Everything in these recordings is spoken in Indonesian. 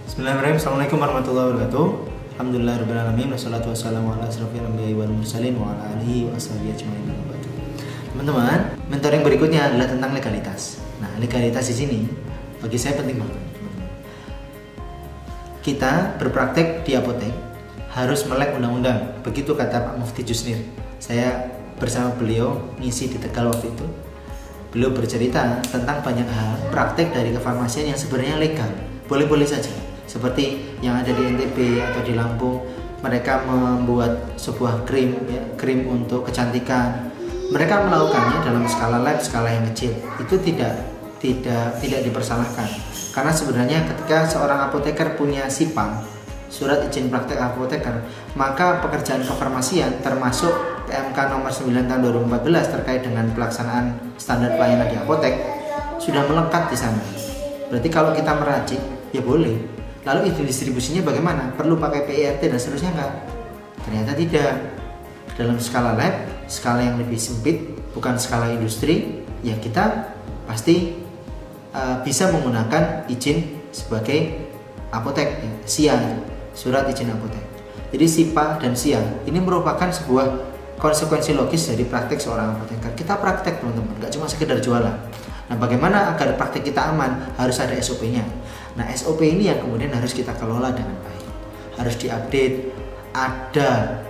Bismillahirrahmanirrahim. Assalamualaikum warahmatullahi wabarakatuh. Alhamdulillahirrahmanirrahim. Wassalatu wassalamu ala asrofil anbiya'i wal mursalin wa ala alihi wa ashabihi ajma'in. Teman-teman, mentoring berikutnya adalah tentang legalitas. Nah, legalitas di sini bagi saya penting banget. Kita berpraktek di apotek harus melek undang-undang. Begitu kata Pak Mufti Jusnir. Saya bersama beliau ngisi di Tegal waktu itu. Beliau bercerita tentang banyak hal praktek dari kefarmasian yang sebenarnya legal, boleh-boleh saja. Seperti yang ada di NTB atau di Lampung, mereka membuat sebuah krim, krim untuk kecantikan. Mereka melakukannya dalam skala lab, skala yang kecil. Itu tidak dipersalahkan. Karena sebenarnya ketika seorang apoteker punya SIPA, surat izin praktek apoteker, maka pekerjaan kefarmasian termasuk PMK nomor 9 tahun 2014 terkait dengan pelaksanaan standar pelayanan di apotek sudah melekat di sana. Berarti kalau kita meracik, ya boleh. Lalu izin distribusinya bagaimana? Perlu pakai PIRT dan seterusnya enggak? Ternyata tidak. Dalam skala lab, skala yang lebih sempit, bukan skala industri, ya kita pasti bisa menggunakan izin sebagai apotek, ya, SIA, surat izin apotek. Jadi SIPA dan SIA ini merupakan sebuah konsekuensi logis dari praktek seorang apoteker. Kita praktek teman-teman, nggak cuma sekedar jualan. Nah, bagaimana agar praktek kita aman? Harus ada SOP-nya. Nah, SOP ini yang kemudian harus kita kelola dengan baik. Harus diupdate, ada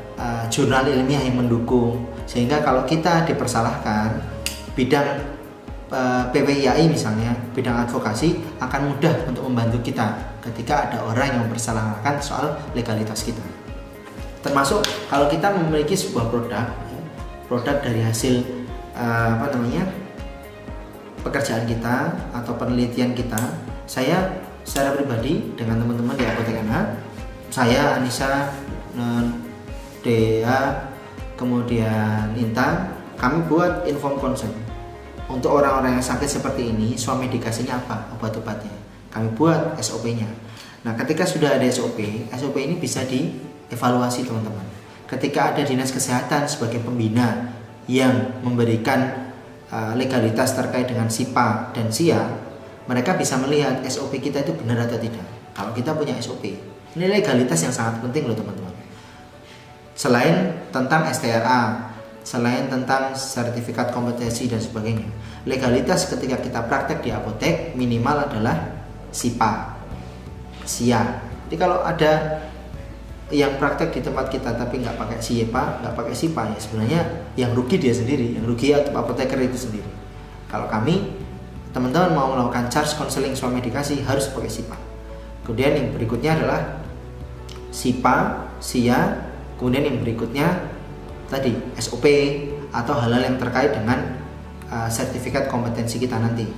jurnal ilmiah yang mendukung, sehingga kalau kita dipersalahkan bidang PPIAI misalnya, bidang advokasi akan mudah untuk membantu kita ketika ada orang yang mempersalahkan soal legalitas kita. Termasuk kalau kita memiliki sebuah produk dari hasil pekerjaan kita atau penelitian kita. Saya secara pribadi dengan teman-teman di Apotek NH, saya Anissa, Dea, kemudian Intan, kami buat inform consent untuk orang-orang yang sakit seperti ini. Swamedikasinya apa, obat-obatnya, kami buat SOP-nya. Nah, ketika sudah ada SOP ini bisa dievaluasi teman-teman. Ketika ada dinas kesehatan sebagai pembina yang memberikan legalitas terkait dengan SIPA dan SIA, mereka bisa melihat SOP kita itu benar atau tidak. Kalau kita punya SOP, ini legalitas yang sangat penting loh teman-teman. Selain tentang STRA, selain tentang sertifikat kompetensi dan sebagainya, legalitas ketika kita praktek di apotek minimal adalah SIPA, SIA. Jadi kalau ada yang praktek di tempat kita tapi nggak pakai SIPA, nggak pakai SIPA, ya sebenarnya yang rugi dia sendiri, yang rugi apoteker itu sendiri. Kalau kami, teman-teman mau melakukan charge counseling swamedikasi harus pakai SIPA. Kemudian yang berikutnya adalah SIPA, SIA. Kemudian yang berikutnya tadi SOP atau hal-hal yang terkait dengan sertifikat kompetensi kita nanti.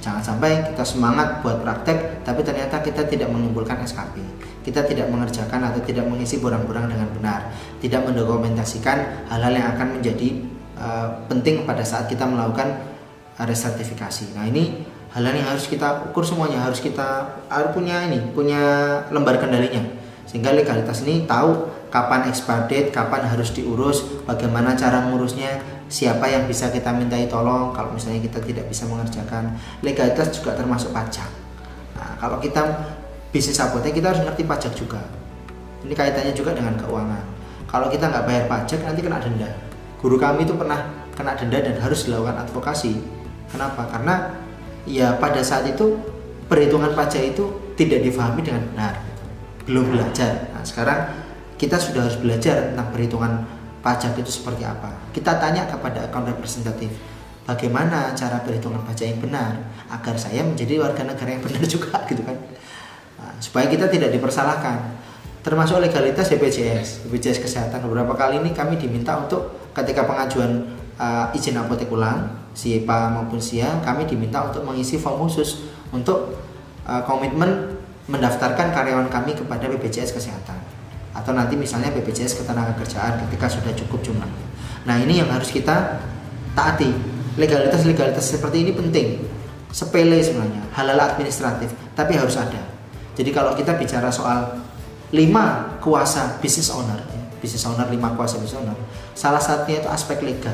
Jangan sampai kita semangat buat praktek tapi ternyata kita tidak mengumpulkan SKP, kita tidak mengerjakan atau tidak mengisi borang-borang dengan benar, tidak mendokumentasikan hal-hal yang akan menjadi penting pada saat kita melakukan resertifikasi. Nah, ini hal-hal yang harus kita ukur semuanya, harus punya lembar kendalinya, sehingga legalitas ini tahu kapan expire date, kapan harus diurus, bagaimana cara ngurusnya, siapa yang bisa kita mintai tolong kalau misalnya kita tidak bisa mengerjakan. Legalitas juga termasuk pajak. Nah, kalau kita bisnis apotek, kita harus ngerti pajak juga. Ini kaitannya juga dengan keuangan. Kalau kita nggak bayar pajak, nanti kena denda. Guru kami itu pernah kena denda dan harus dilakukan advokasi. Kenapa? Karena ya pada saat itu perhitungan pajak itu tidak difahami dengan benar, belum belajar. Nah, sekarang kita sudah harus belajar tentang perhitungan pajak itu seperti apa. Kita tanya kepada account representatif, bagaimana cara perhitungan pajak yang benar agar saya menjadi warga negara yang benar juga, gitu kan. Nah, supaya kita tidak dipersalahkan. Termasuk legalitas BPJS kesehatan. Beberapa kali ini kami diminta untuk ketika pengajuan izin apotek ulang, SIPA maupun SIA, kami diminta untuk mengisi form khusus untuk komitmen mendaftarkan karyawan kami kepada BPJS kesehatan, atau nanti misalnya BPJS ketenagakerjaan ketika sudah cukup jumlahnya. Nah, ini yang harus kita taati. Legalitas seperti ini penting. Sepele sebenarnya, hal-hal administratif, tapi harus ada. Jadi kalau kita bicara soal 5 kuasa business owner, 5 kuasa business owner, salah satunya itu aspek legal.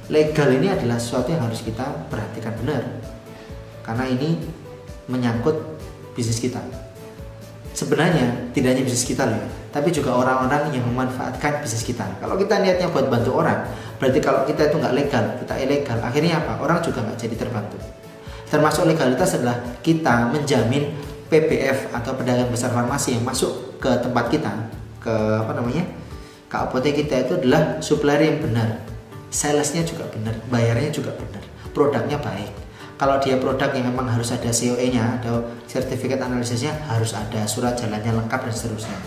Legal ini adalah sesuatu yang harus kita perhatikan benar, karena ini menyangkut bisnis kita. sebenarnya tidak hanya bisnis kita loh ya, tapi juga orang-orang yang memanfaatkan bisnis kita. Kalau kita niatnya buat bantu orang, berarti kalau kita itu nggak legal, kita ilegal, akhirnya apa? Orang juga nggak jadi terbantu. Termasuk legalitas adalah kita menjamin PBF atau pedagang besar farmasi yang masuk ke tempat kita, ke ke apotek kita itu adalah supplier yang benar, salesnya juga benar, bayarnya juga benar, produknya baik. Kalau dia produk yang memang harus ada COE-nya atau sertifikat analisisnya, harus ada surat jalannya lengkap dan seterusnya.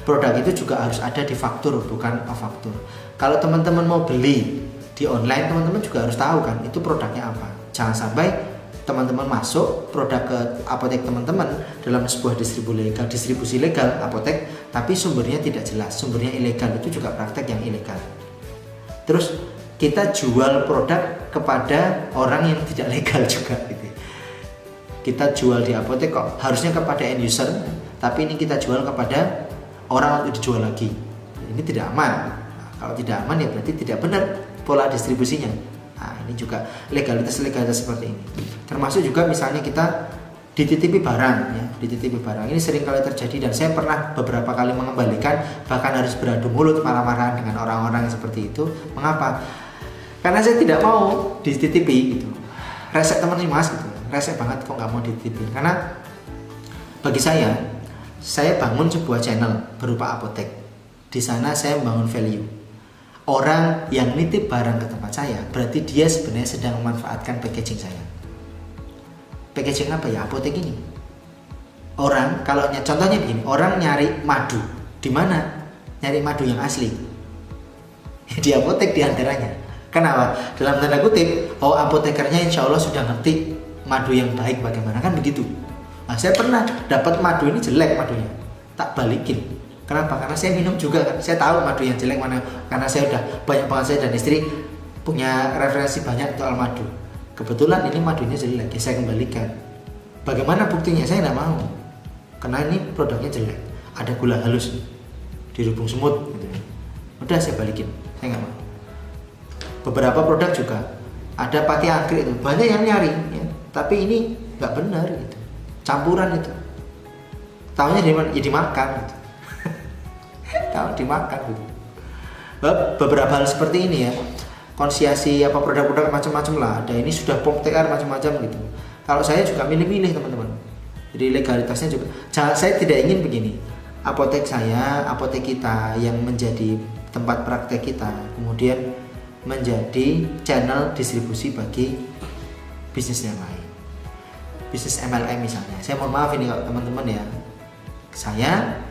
Produk itu juga harus ada di faktur, bukan faktur. Kalau teman-teman mau beli di online, teman-teman juga harus tahu kan itu produknya apa. Jangan sampai teman-teman masuk produk ke apotek teman-teman dalam sebuah distribusi legal apotek, tapi sumbernya tidak jelas, sumbernya ilegal. Itu juga praktek yang ilegal. Terus kita jual produk kepada orang yang tidak legal juga gitu. Kita jual di apotek kok harusnya kepada end user, tapi ini kita jual kepada orang untuk dijual lagi. Ini tidak aman. Nah, kalau tidak aman ya berarti tidak benar pola distribusinya. Nah, ini juga legalitas seperti ini. Termasuk juga misalnya kita dititipi barang ya, dititipi barang. Ini sering kali terjadi dan saya pernah beberapa kali mengembalikan, bahkan harus beradu mulut marah-marah dengan orang-orang yang seperti itu. Mengapa? Karena saya tidak mau dititipi gitu. Resek teman nih mas gitu. Resek banget kok nggak mau dititipi. Karena bagi saya bangun sebuah channel berupa apotek. Di sana saya membangun value. Orang yang nitip barang ke tempat saya, berarti dia sebenarnya sedang memanfaatkan packaging saya. Packaging apa ya? Apotek ini. Orang kalau contohnya begini, orang nyari madu. Di mana? Nyari madu yang asli. Di apotek diantaranya. Kenapa? Dalam tanda kutip, apotekernya insya Allah sudah ngerti madu yang baik bagaimana, kan begitu. Nah, saya pernah dapat madu ini jelek madunya, tak balikin. Kenapa? Karena saya minum juga kan, saya tahu madu yang jelek mana. Karena saya udah banyak banget, saya dan istri punya referensi banyak soal madu. Kebetulan ini madunya jelek, ya saya kembalikan. Bagaimana buktinya? Saya tidak mau, karena ini produknya jelek, ada gula halus, dirubung semut, gitu. Udah saya balikin, saya nggak mau. Beberapa produk juga ada pakai anggrek itu, banyak yang nyari ya. Tapi ini nggak benar gitu, campuran itu. Tahunya di mana? Ya dimakan gitu. Tahu dimakan gitu. Beberapa hal seperti ini ya, konsiasi apa produk-produk macam-macam lah. Ada ini sudah POM TR macam-macam gitu. Kalau saya juga milih-milih teman-teman. Jadi legalitasnya juga. Saya tidak ingin begini. Apotek saya, apotek kita yang menjadi tempat praktek kita, kemudian menjadi channel distribusi bagi bisnis yang lain, bisnis MLM misalnya. Saya mohon maaf ini kalau teman-teman ya, saya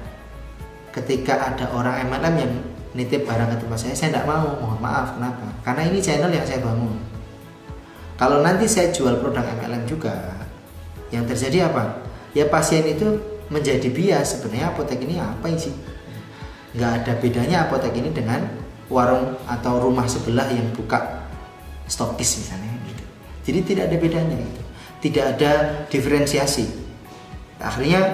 ketika ada orang MLM yang nitip barang ke tempat saya tidak mau, mohon maaf. Kenapa? Karena ini channel yang saya bangun. Kalau nanti saya jual produk MLM juga, yang terjadi apa? Ya pasien itu menjadi bias, sebenarnya apotek ini apa sih? Nggak ada bedanya apotek ini dengan warung atau rumah sebelah yang buka stokis misalnya gitu. Jadi tidak ada bedanya gitu. Tidak ada diferensiasi. Akhirnya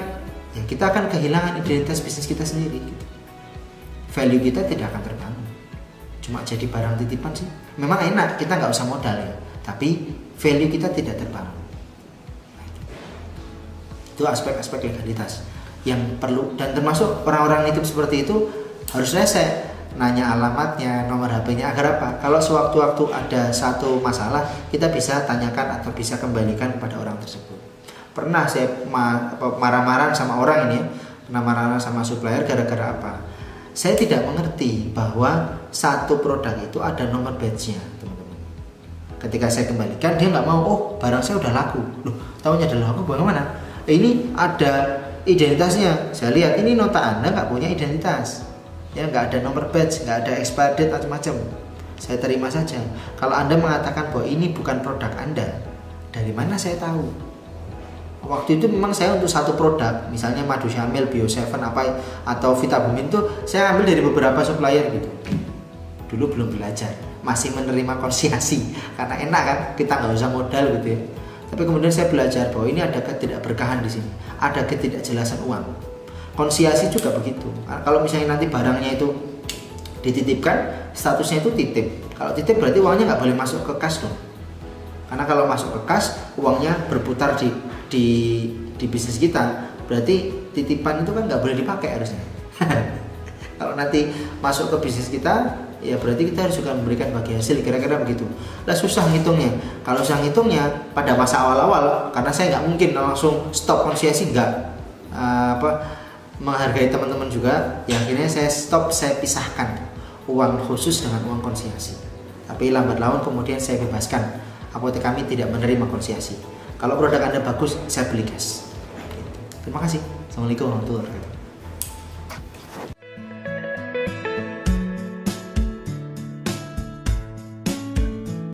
ya kita akan kehilangan identitas bisnis kita sendiri gitu. Value kita tidak akan terbangun. Cuma jadi barang titipan sih. Memang enak, kita nggak usah modal ya. Tapi value kita tidak terbangun. Itu aspek-aspek legalitas yang perlu, dan termasuk orang-orang nitip seperti itu harusnya saya nanya alamatnya, nomor HP-nya, agar apa? Kalau sewaktu-waktu ada satu masalah, kita bisa tanyakan atau bisa kembalikan kepada orang tersebut. Pernah saya marah-marah sama orang ini, pernah marah sama supplier gara-gara apa? Saya tidak mengerti bahwa satu produk itu ada nomor badge-nya, teman-teman. Ketika saya kembalikan, dia nggak mau. Barang saya udah laku. Loh, tahunya udah laku bagaimana? Ini ada identitasnya. Saya lihat ini nota Anda nggak punya identitas. Ya, nggak ada nomor badge, nggak ada expired date macam-macam. Saya terima saja. Kalau Anda mengatakan bahwa ini bukan produk Anda, dari mana saya tahu? Waktu itu memang saya untuk satu produk, misalnya madu Syamil, Bio7 apa atau Vitabumin itu saya ambil dari beberapa supplier gitu. Dulu belum belajar, masih menerima konsiasi karena enak kan, kita nggak usah modal gitu ya. Tapi kemudian saya belajar bahwa ini ada ketidakberkahan di sini, ada ketidakjelasan uang. Konsiasi juga begitu. Kalau misalnya nanti barangnya itu dititipkan, statusnya itu titip. Kalau titip berarti uangnya nggak boleh masuk ke kas dong. Karena kalau masuk ke kas, uangnya berputar di bisnis kita. Berarti titipan itu kan nggak boleh dipakai harusnya. Kalau nanti masuk ke bisnis kita, ya berarti kita harus juga memberikan bagi hasil, kira-kira begitu. Lah susah ngitungnya. Kalau susah ngitungnya pada masa awal-awal, karena saya nggak mungkin langsung stop konsesiasi, nggak menghargai teman-teman juga. Ya akhirnya saya stop, saya pisahkan uang khusus dengan uang konsesiasi. Tapi lambat laun kemudian saya bebaskan. Apotek kami tidak menerima konsesiasi. Kalau produk Anda bagus, saya beli cash. Terima kasih. Assalamualaikum warahmatullahi wabarakatuh.